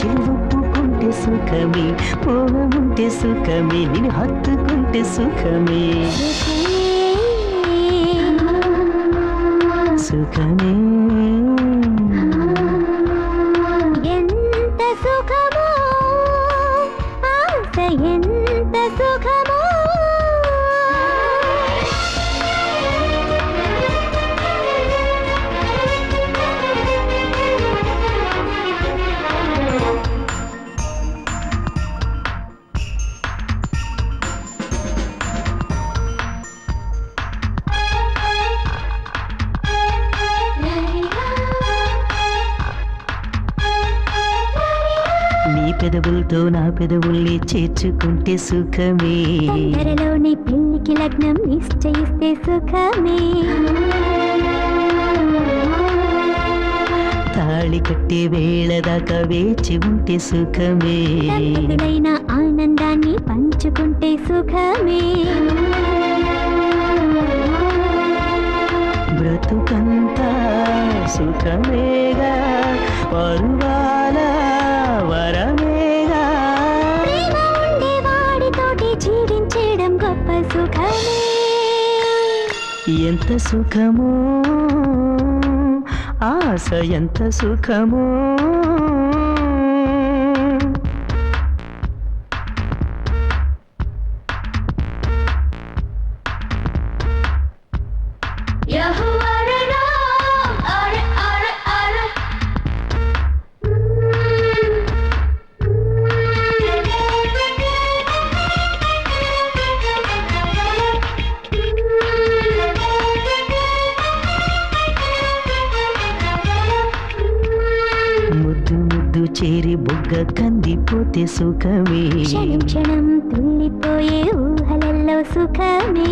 చెవుపుకుంటే సుఖమే, మోహముంటే సుఖమే, నిన్ను హత్తుకుంటే సుఖమే. సుఖమే ఎంత సుఖమో ఆశ, ఎంత సుఖమో. నీ పెదవులతో నా పెదవుల్ని చేర్చుకుంటే సుఖమే. తొందరలోనే పెళ్లికి లగ్నం నిశ్చయిస్తే సుఖమే. తాళి కట్టే వేళ దాకా వేచి ఉంటే సుఖమే. దంపతులైన ఆనందాన్ని పంచుకుంటే సుఖమే. బ్రతుకంతా సుఖమేగా, పరువాల వరమేగా. ప్రేమ ఉండే వాడితోటి జీవించడం గొప్ప సుఖమే. ఎంత సుఖమో ఆశ, ఎంత సుఖమో. ముద్దు ముద్దు చేరి బొగ్గ కందిపోతే సుఖమే. క్షణం క్షణం తుల్లిపోయే ఊహలల్లో సుఖమే.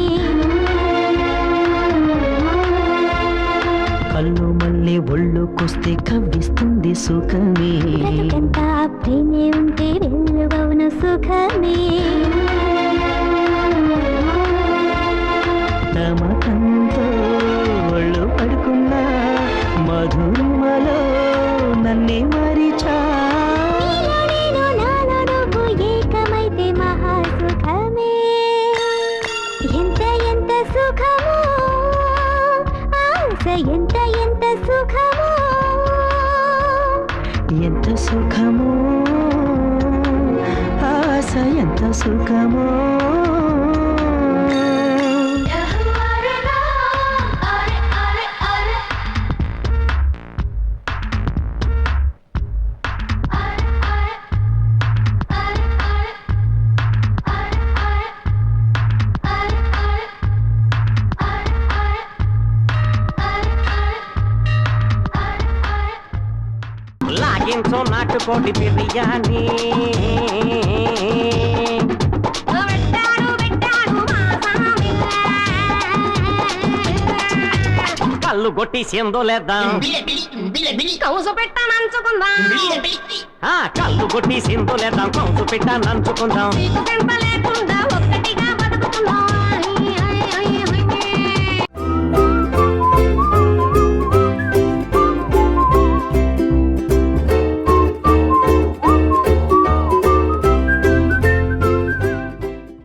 కళ్ళు మళ్ళీ ఒళ్ళుకొస్తే కవ్విస్తుంది సుఖమే. బ్రతుకంతా ప్రేమే ఉంటే వెల్లువవును సుఖమే. నమ్మకంతో ఒళ్ళు పడుకున్న మధురిమలో నన్నే మరిచా. నీలో నేను, నాలో నువ్వు ఏకమైతే మహాసుఖమే. ఎంత ఎంత సుఖమో ఆశ, ఎంత ఎంత సుఖమో. ఎంత సుఖమో ఆశ, ఎంత సుఖమో. లాగించో నాటుకోడి బిర్యానీ, కళ్ళు కొట్టి సిందులేద్దాం, కౌసు పెట్ట నంచుకుందాం, కళ్ళు కొట్టి సిందులేద్దాం, కౌసు పెట్ట నంచుకుందాం.